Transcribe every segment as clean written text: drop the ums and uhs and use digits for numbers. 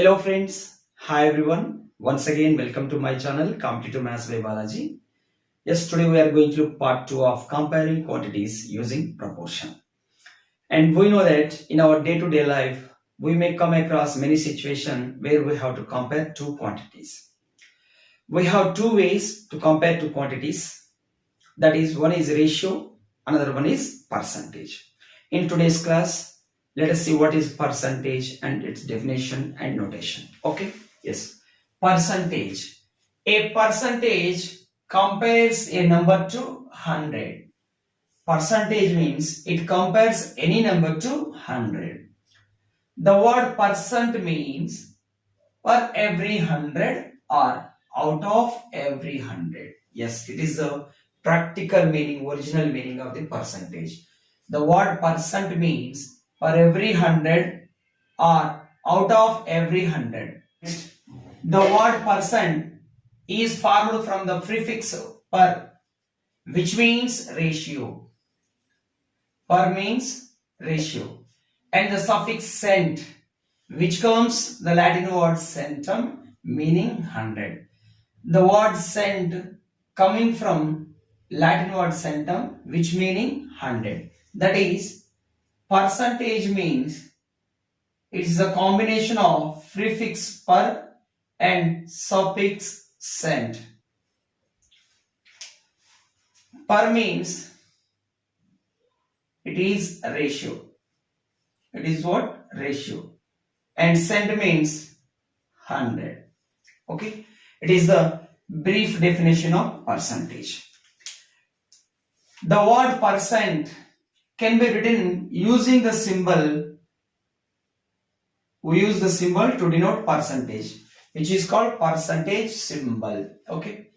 Hello friends, hi everyone. Once again, welcome to my channel Competitive Maths by Balaji. Yes, today we are going to part 2 of comparing quantities using proportion. And we know that in our day-to-day life, we may come across many situations where we have to compare two quantities. We have two ways to compare two quantities. That is, one is ratio, another one is percentage. In today's class, let us see what is percentage and its definition and notation. Okay? Yes. Percentage. A percentage compares a number to 100. Percentage means it compares any number to 100. The word percent means per every 100 or out of every 100. Yes, it is the practical meaning, original meaning of the percentage. The word percent means per every 100 or out of every 100. The word percent is formed from the prefix per, which means ratio. Per means ratio. And the suffix cent, which comes the Latin word centum, meaning 100. The word cent coming from Latin word centum, which meaning 100. That is, percentage means it is a combination of prefix per and suffix cent. Per means it is a ratio. It is what? Ratio. And cent means 100. Okay. It is the brief definition of percentage. The word percent can be written using the symbol. We use the symbol to denote percentage, which is called percentage symbol. Okay.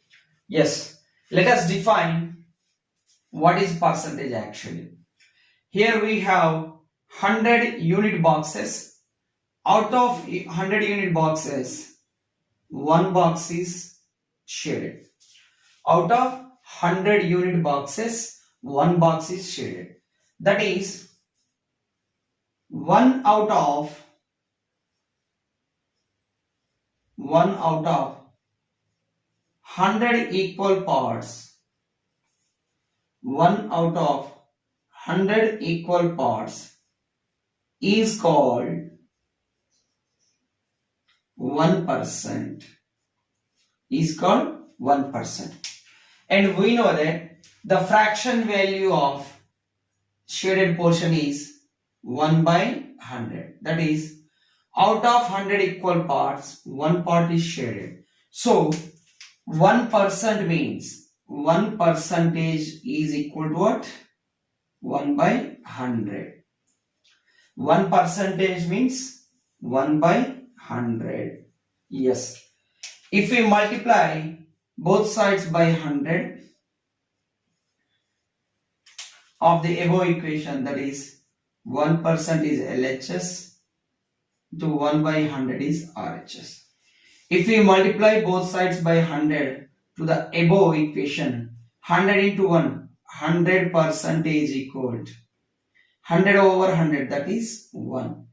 Yes. Let us define what is percentage actually. Here we have 100 unit boxes. Out of 100 unit boxes, one box is shaded. Out of 100 unit boxes, one box is shaded. That is, 1 out of 100 equal parts, 1 out of 100 equal parts is called 1%. Is called 1%. And we know that the fraction value of shaded portion is 1 by 100. That is, out of 100 equal parts, one part is shaded. So 1% means 1 percentage is equal to what? 1 by 100. 1 percentage means 1 by 100. Yes. If we multiply both sides by 100 of the above equation, that is 1% is LHS to 1 by 100 is RHS. If we multiply both sides by 100 to the above equation, 100 into 1, 100% is equal to 100 over 100, that is 1.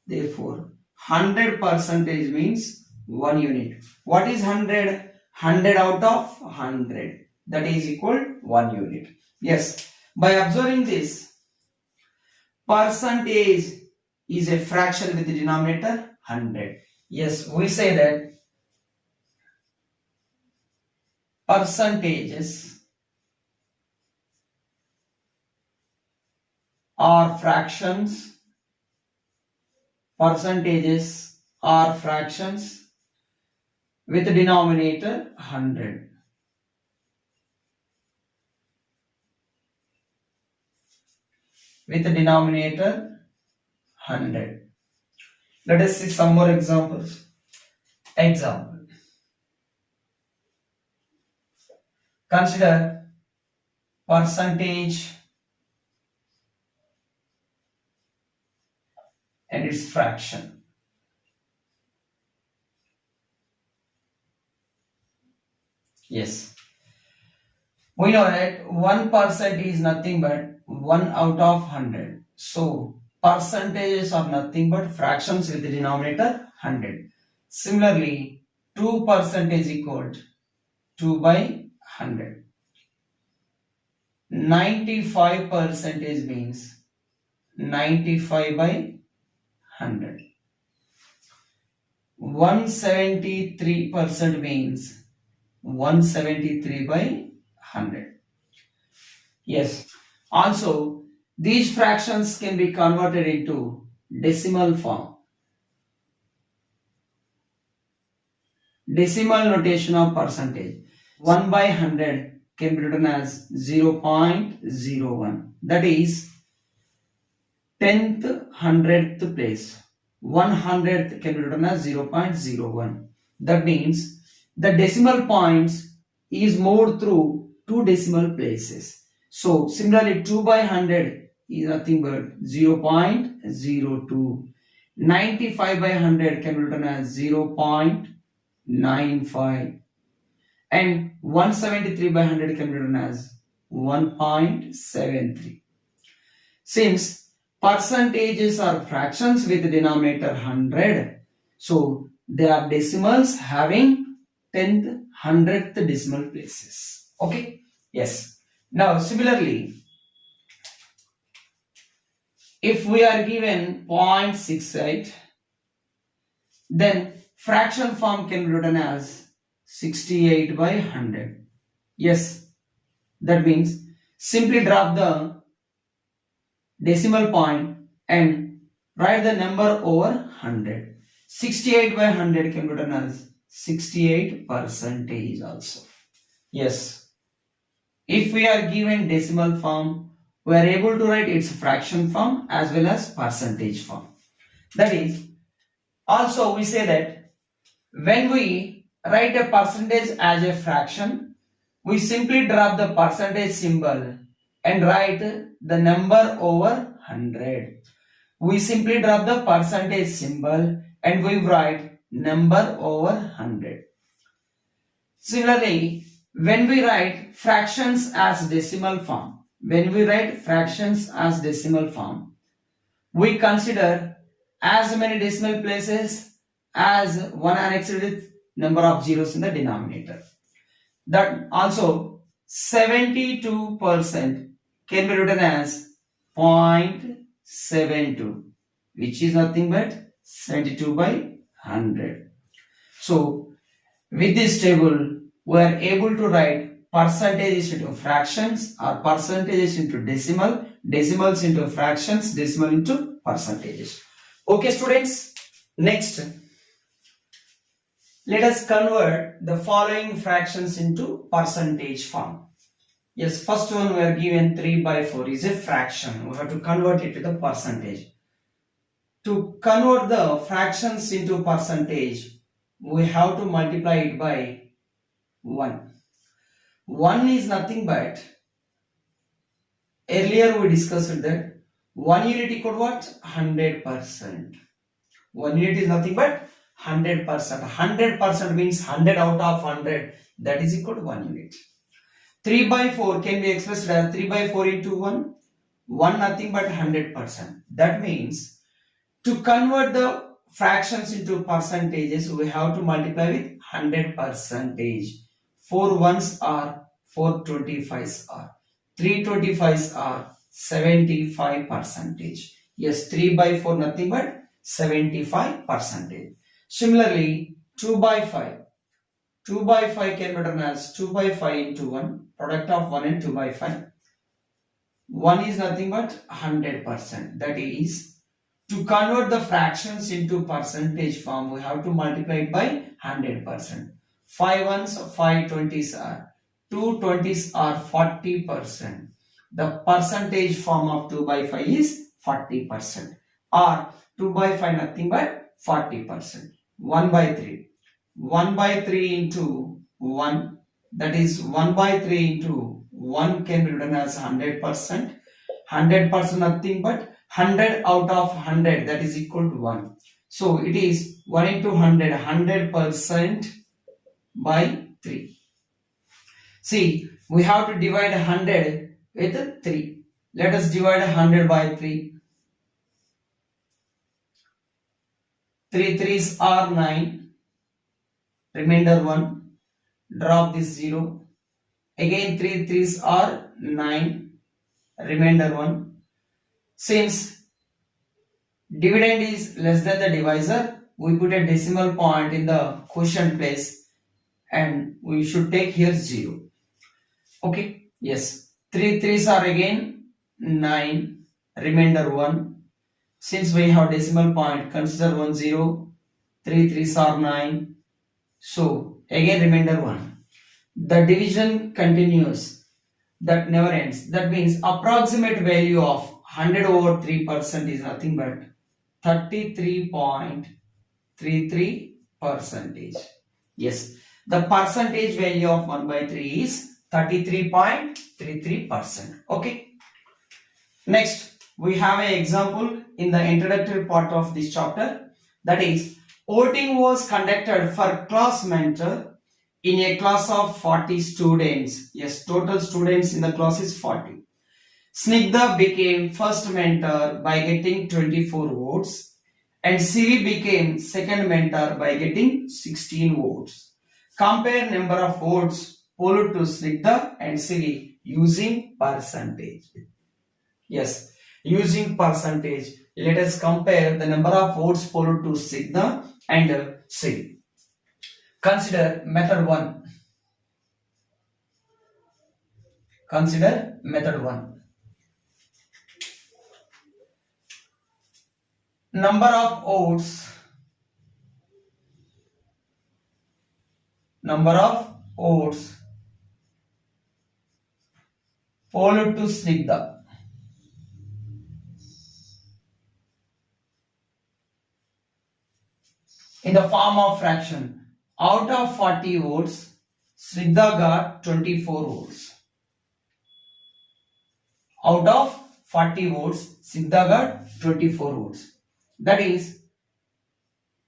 Therefore, 100% means 1 unit. What is 100? 100 out of 100. That is equal to 1 unit. Yes. By observing this, percentage is a fraction with the denominator 100. Yes, we say that percentages are fractions. Percentages are fractions with the denominator 100. With the denominator 100. Let us see some more examples. Example. Consider percentage and its fraction. Yes. We know that 1% is nothing but 1 out of 100. So, percentages are nothing but fractions with the denominator 100. Similarly, 2% is equal to 2 by 100. 95% means 95 by 100. 173% means 173 by 100. Yes. Also, these fractions can be converted into decimal form. Decimal notation of percentage. 1 by 100 can be written as 0.01. That is 10th 100th place. 100th can be written as 0.01. That means the decimal points is moved through two decimal places. So similarly 2 by 100 is nothing but 0.02. 95 by 100 can be written as 0.95. And 173 by 100 can be written as 1.73. Since percentages are fractions with denominator 100, so they are decimals having 10th, 100th decimal places. Okay? Yes. Now similarly, if we are given 0.68, then fraction form can be written as 68 by 100. Yes, that means simply drop the decimal point and write the number over 100. 68 by 100 can be written as 68% also. Yes. If we are given decimal form, we are able to write its fraction form as well as percentage form. That is, also we say that when we write a percentage as a fraction, we simply drop the percentage symbol and write the number over 100. We simply drop the percentage symbol and we write number over 100. Similarly, when we write fractions as decimal form, we consider as many decimal places as one annexed with number of zeros in the denominator. That also 72% can be written as 0.72, which is nothing but 72 by 100. So with this table, we are able to write percentages into fractions or percentages into decimal, decimals into fractions, decimal into percentages. Okay students, next let us convert the following fractions into percentage form. Yes, first one we are given 3 by 4 is a fraction. We have to convert it to the percentage. To convert the fractions into percentage, we have to multiply it by 1. 1 is nothing but, earlier we discussed that 1 unit equal what? 100%. 1 unit is nothing but 100%. 100% means 100 out of 100. That is equal to 1 unit. 3 by 4 can be expressed as 3 by 4 into 1. 1 nothing but 100%. That means to convert the fractions into percentages, we have to multiply with 100%. 4 ones are 4 25s are. 3 25s are 75%. Yes, 3 by 4 nothing but 75%. Similarly, 2 by 5. 2 by 5 can be written as 2 by 5 into 1. Product of 1 and 2 by 5. 1 is nothing but 100%. That is, to convert the fractions into percentage form, we have to multiply it by 100%. 5 ones, 5 20s are. 2 20s are 40%. The percentage form of 2 by 5 is 40%. Or 2 by 5 nothing but 40%. 1 by 3. 1 by 3 into 1. That is 1 by 3 into 1 can be written as 100%. 100% nothing but 100 out of 100, that is equal to 1. So it is 1 into 100, 100% by 3. See, we have to divide 100 with 3. Let us divide 100 by 3. 3 threes are 9, remainder 1, drop this 0. Again 3 threes are 9, remainder 1. Since dividend is less than the divisor, we put a decimal point in the quotient place and we should take here 0. Okay, yes. 3 threes are again 9, remainder 1. Since we have decimal point, consider 1 0, 3 threes are 9. So again remainder 1. The division continues, that never ends. That means approximate value of 100 over 3% is nothing but 33.33 percentage. Yes, the percentage value of 1 by 3 is 33.33%. Okay. Next, we have an example in the introductory part of this chapter. That is, voting was conducted for class mentor in a class of 40 students. Yes, total students in the class is 40. Snigdha became first mentor by getting 24 votes and Siri became second mentor by getting 16 votes. Compare number of votes polled to Snigdha and Siri using percentage. Yes, using percentage. Let us compare the number of votes polled to Snigdha and Siri. Consider method 1. Consider method 1. Number of votes polled to Snigdha. In the form of fraction. Out of 40 votes, Snigdha got 24 votes. Out of 40 votes, Snigdha got 24 votes. That is,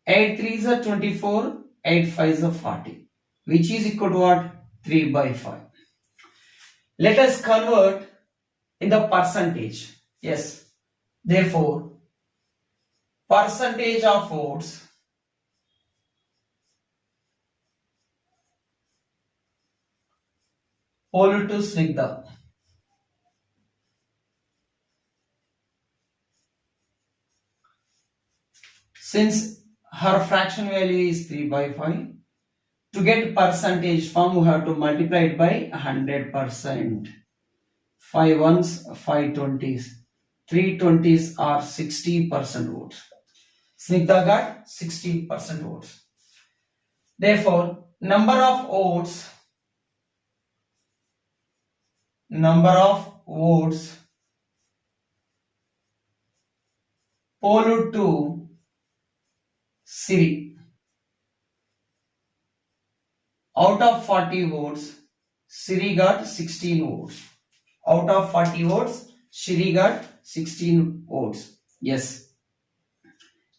8 3s are 24, 8 5s are 40, which is equal to what? 3 by 5. Let us convert in the percentage. Yes, therefore, percentage of votes polled to Snigdha. Since her fraction value is 3 by 5, to get percentage form we have to multiply it by 100%. 5 ones, 5 20s. 3 20s are 60% votes. Snigdha got 60% votes. Therefore, number of votes polled to Siri. Out of 40 votes, Siri got 16 votes. Out of 40 votes, Siri got 16 votes. Yes.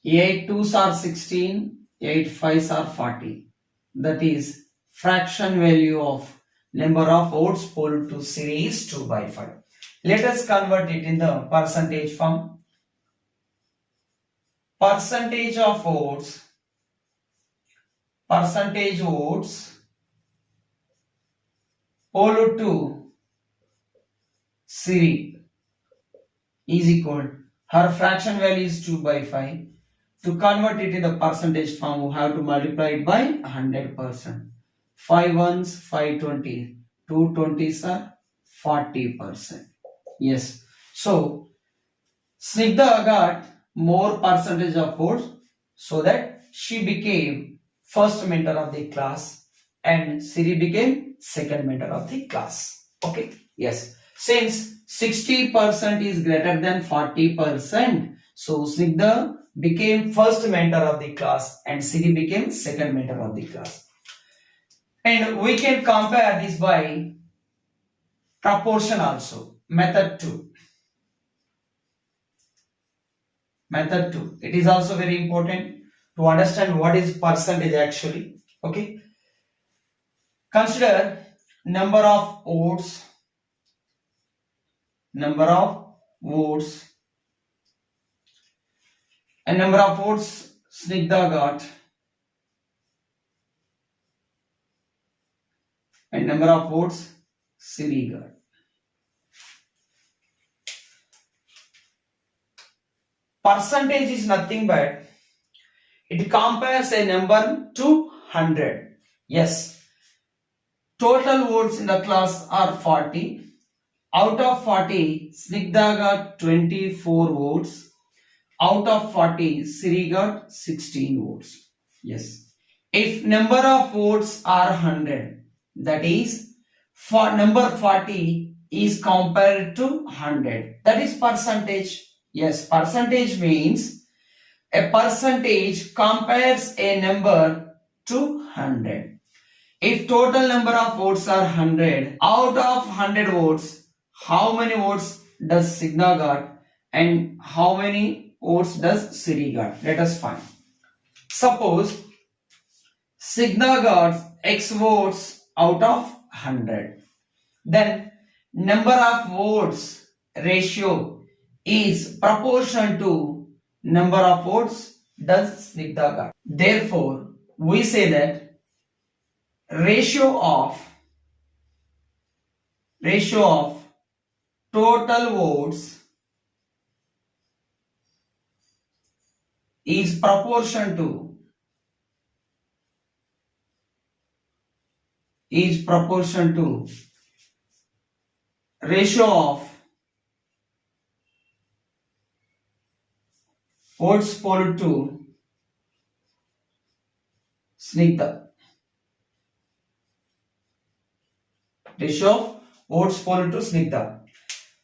8 2s are 16, 8 5s are 40. That is, fraction value of number of votes polled to Siri is 2 by 5. Let us convert it in the percentage form. Percentage votes polled to Siri is equal, her fraction value is 2 by 5. To convert it in the percentage form, we have to multiply it by 100%. 5 ones, 5 20, 2 20s are 40%. Yes. So, Snigdha got more percentage of votes, so that she became first mentor of the class and Siri became second mentor of the class. Okay. Yes. Since 60% is greater than 40%, so Snigdha became first mentor of the class and Siri became second mentor of the class. And we can compare this by proportion also. Method 2. It is also very important to understand what is percentage actually. Okay. Consider number of votes and number of votes Snigdha got, and number of votes Siri got. Percentage is nothing but it compares a number to 100. Yes, total votes in the class are 40. Out of 40, Snigdha got 24 votes. Out of 40, Siri got 16 votes. Yes. If number of votes are 100, that is, for number 40 is compared to 100. That is percentage. Yes, percentage means a percentage compares a number to 100. If total number of votes are 100, out of 100 votes, how many votes does Snigdha got and how many votes does Siri got? Let us find. Suppose Snigdha got X votes out of 100. Then number of votes ratio is proportional to number of votes does Snigdha got. Therefore, we say that ratio of total votes is proportion to ratio of votes polled to Snigdha. Ratio of votes polled to Snigdha.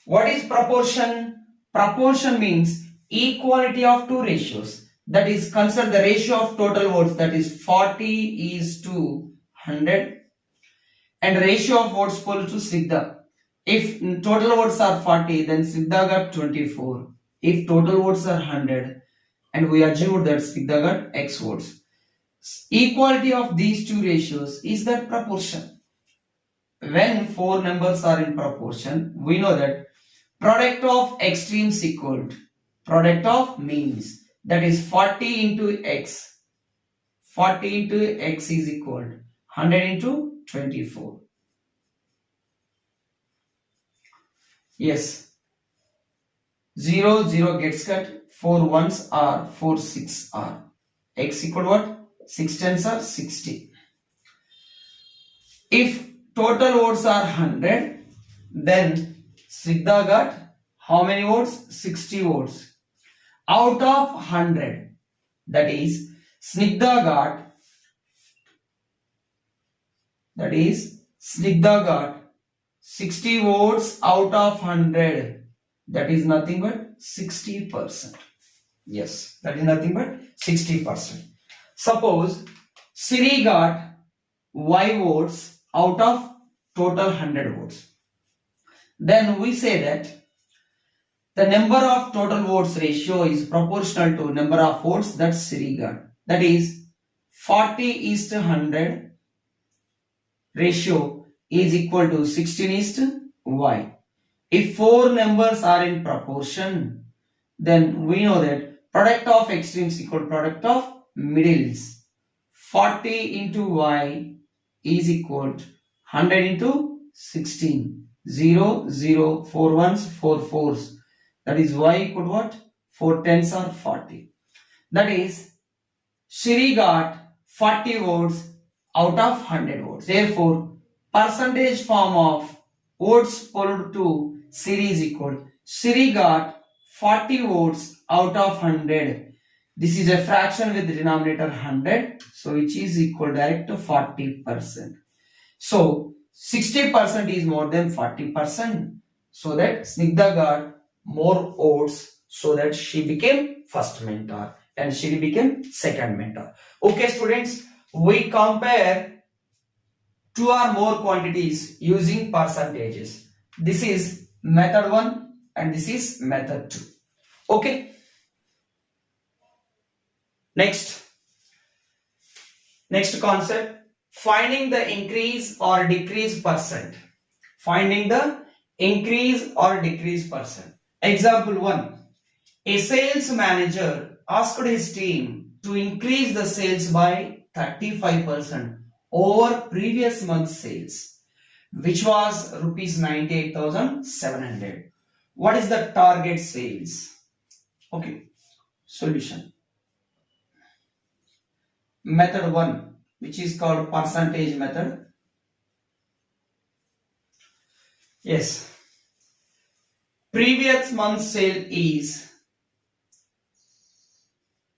What is proportion? Proportion means equality of two ratios. That is, consider the ratio of total votes, that is 40 is to 100, and ratio of votes polled to Snigdha. If total votes are 40, then Snigdha got 24. If total votes are 100, and we assume that Snigdha got X votes. Equality of these two ratios is that proportion. When four numbers are in proportion, we know that product of extremes equal to product of means. That is 40 into x. 40 into x is equal to 100 into 24. Yes. 0, 0 gets cut. 4 1s are 4 6 are. X equal to what? 6 10s are 60. If total votes are 100, then Snigdha got how many votes? 60 votes. Out of 100, that is, Snigdha got 60 votes out of 100. That is nothing but 60%. Yes, that is nothing but 60%. Suppose Siri got Y votes out of total 100 votes. Then we say that the number of total votes ratio is proportional to number of votes that Siri got. That is 40 is to 100 ratio is equal to 16 is to Y. If four numbers are in proportion, then we know that product of extremes equal to product of middles. 40 into Y is equal to 100 into 16. 0, 0, 4 1s, 4 4s. That is Y equal to what? 4 10s are 40. That is, Siri got 40 votes out of 100 votes. Therefore, percentage form of votes polled to Siri is equal. Siri got 40 votes out of 100. This is a fraction with denominator 100. So, which is equal direct to 40%. So, 60% is more than 40%. So that Snigdha got more votes, so that she became first mentor and she became second mentor. Okay, students, we compare two or more quantities using percentages. This is method 1 and this is method 2. Okay. Next concept, finding the increase or decrease percent. Finding the increase or decrease percent. Example 1. A sales manager asked his team to increase the sales by 35% over previous month's sales, which was rupees 98,700. What is the target sales? Okay, solution. Method 1, which is called percentage method. Yes, previous month sale is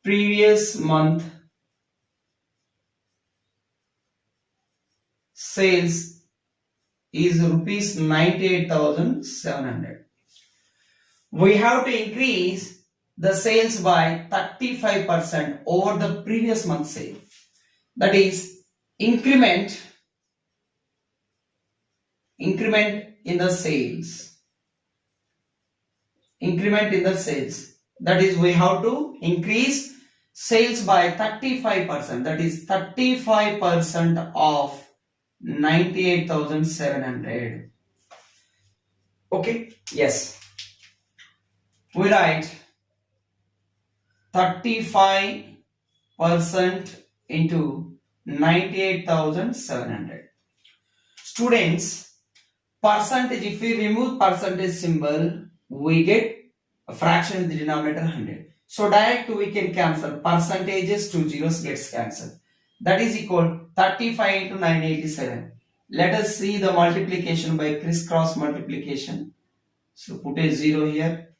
previous month sales is rupees 98,700. We have to increase the sales by 35% over the previous month sale. That is increment in the sales. Increment in the sales. That is, we have to increase sales by 35%. That is 35% of 98,700. Okay, yes. We write 35% into 98,700. Students, percentage, if we remove percentage symbol, we get a fraction in the denominator 100. So direct we can cancel percentages, 2 zeros gets cancelled. That is equal 35 into 987. Let us see the multiplication by crisscross multiplication. So put a 0 here.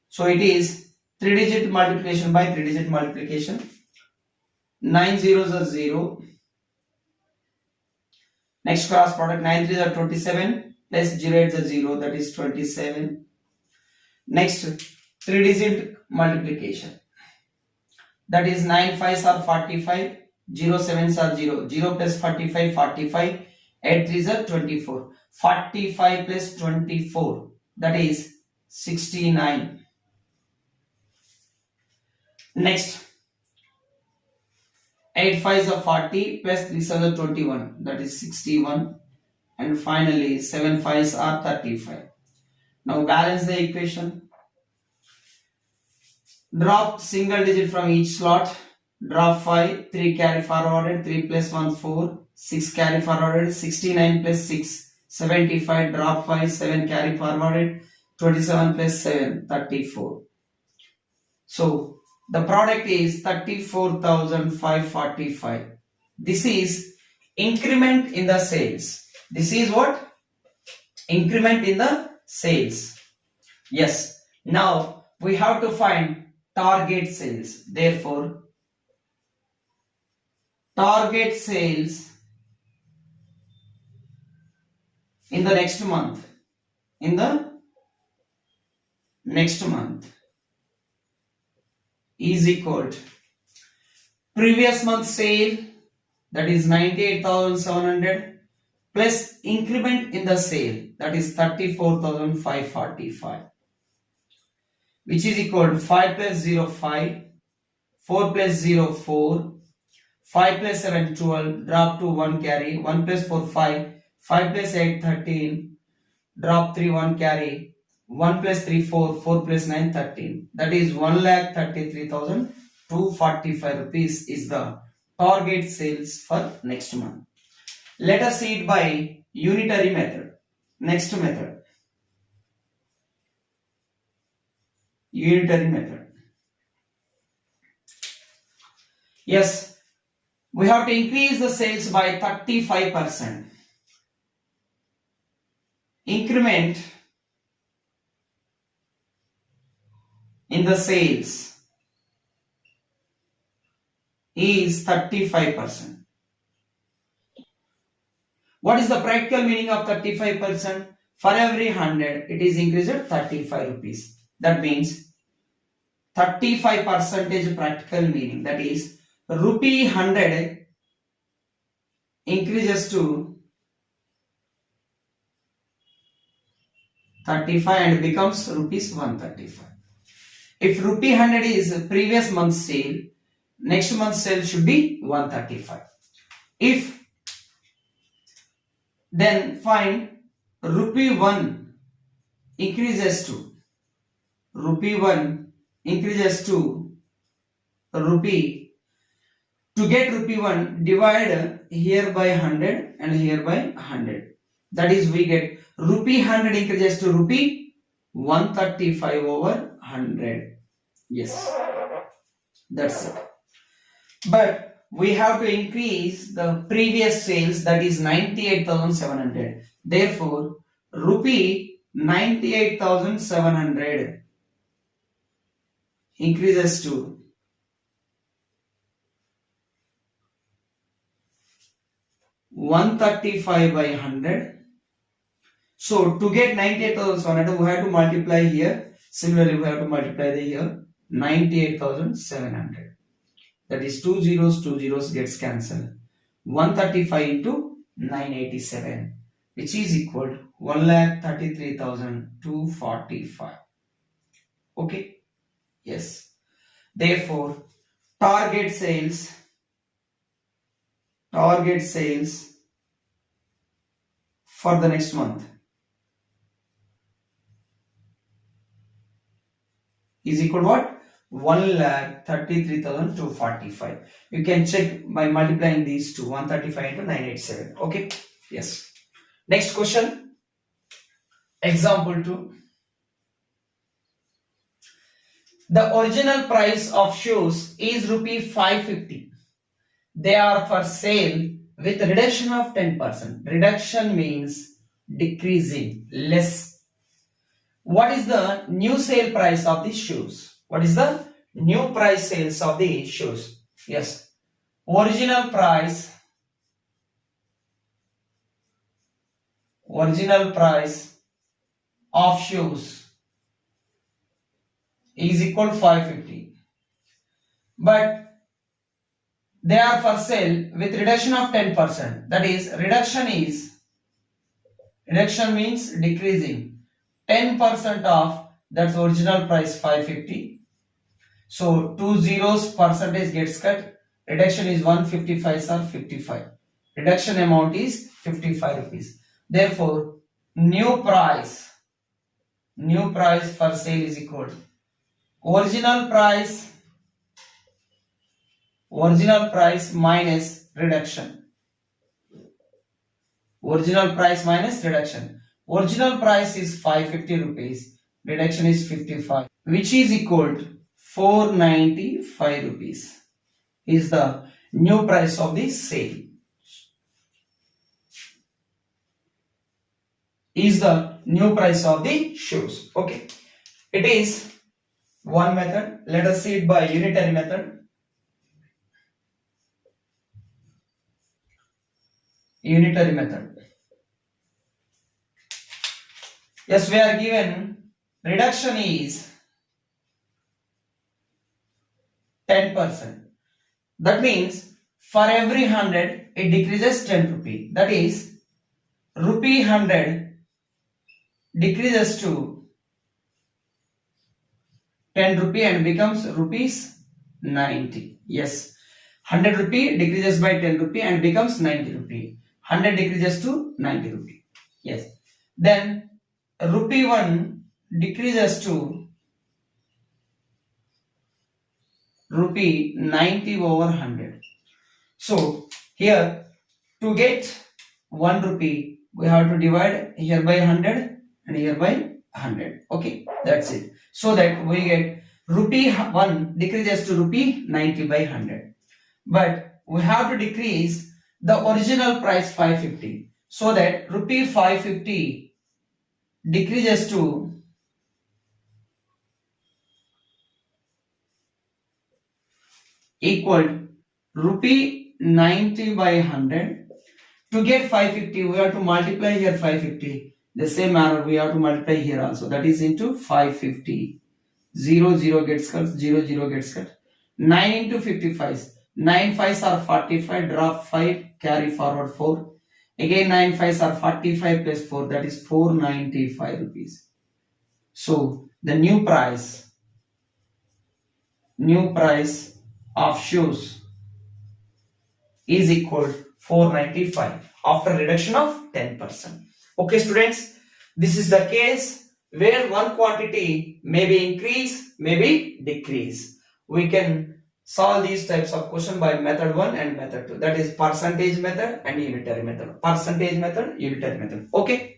So it is 3-digit multiplication by 3-digit multiplication. 9 zeros are 0. Next cross product, 9 3s are 27 plus 0 8s are 0, that is 27. Next 3-digit multiplication. That is 9 5s are 45, 0 7s are 0, 0 plus 45, 45, 8 3s are 24. 45 plus 24, that is 69. Next, 8 5s are 40 plus 3 7s are 21, that is 61. And finally 7 5s are 35. Now balance the equation. Drop single digit from each slot. Drop 5, 3 carry forwarded, 3 plus 1 4, 6 carry forwarded, 69 plus 6, 75, drop 5, 7 carry forwarded, 27 plus 7, 34. So the product is 34,545. This is increment in the sales. This is what? Increment in the sales. Yes. Now we have to find target sales. Therefore, target sales in the next month. In the next month is equal to previous month sale, that is 98,700, plus increment in the sale, that is 34,545, which is equal to 5 plus 0 5, 4 plus 0 4, 5 plus 7 12, drop 2 1 carry, 1 plus 4 5, 5 plus 8 13, drop 3 1 carry, 1 plus 3 4, 4 plus 9 13. That is 1,33,245 rupees is the target sales for next month. Let us see it by unitary method. Next method, unitary method. Yes, we have to increase the sales by 35%. Increment in the sales is 35%. What is the practical meaning of 35%? For every 100, it is increased 35 rupees. That means 35% practical meaning. That is, rupee 100 increases to 35 and becomes rupees 135. If rupee 100 is previous month's sale, next month's sale should be 135. If then find rupee 1 increases to rupee To get rupee 1, divide here by 100 and here by 100. That is, we get rupee 100 increases to rupee 135 over 100. Yes, that's it. But we have to increase the previous sales, that is 98,700. Therefore, rupee 98,700 increases to 135 by 100. So to get 98,700, we have to multiply here. Similarly, we have to multiply here 98,700. That is 2 zeros gets cancelled. 135 into 987, which is equal to 1,33,245. Okay. Yes. Therefore, target sales for the next month is equal to what? 1,33,245. You can check by multiplying these two, 135 into 987. Okay. Yes. Next question. Example 2. The original price of shoes is rupee 550. They are for sale with reduction of 10%. Reduction means decreasing, less. What is the new sale price of these shoes? What is the new price sales of the shoes? Yes. Original price of shoes is equal to 550. But they are for sale with reduction of 10%. That is, reduction means decreasing. 10% off, that's original price 550. So 2 zeros percentage gets cut. Reduction is 155 or 55. Reduction amount is 55 rupees. Therefore, new price for sale is equal to original price minus reduction. Original price minus reduction. Original price is 550 rupees. Reduction is 55, which is equal to 495 rupees is the new price of the sale. Is the new price of the shoes. Okay. It is one method. Let us see it by unitary method. Unitary method. Yes, we are given reduction is 10%. That means for every 100 it decreases 10 rupee. That is, rupee 100 decreases to 10 rupee and becomes rupees 90. Yes, 100 rupee decreases by 10 rupee and becomes 90 rupee. 100 decreases to 90 rupee. Yes. Then rupee 1 decreases to rupee 90 over 100. So here, to get 1 rupee, we have to divide here by 100 and here by 100. Okay, that's it. So that we get rupee 1 decreases to rupee 90 by 100. But we have to decrease the original price 550. So that rupee 550 decreases to equal rupee 90 by 100. To get 550, we have to multiply here 550. The same manner we have to multiply here also. That is into 550. 0, 0 gets cut, 0, 0 gets cut. 9 into 55. 9 5s are 45, drop 5, carry forward 4. Again 9 5s are 45 plus 4, that is 495 rupees. So the new price of shoes is equal to 495 after reduction of 10%. Okay students, this is the case where one quantity may be increase, may be decrease. We can solve these types of question by method 1 and method 2, that is percentage method and unitary method. Okay.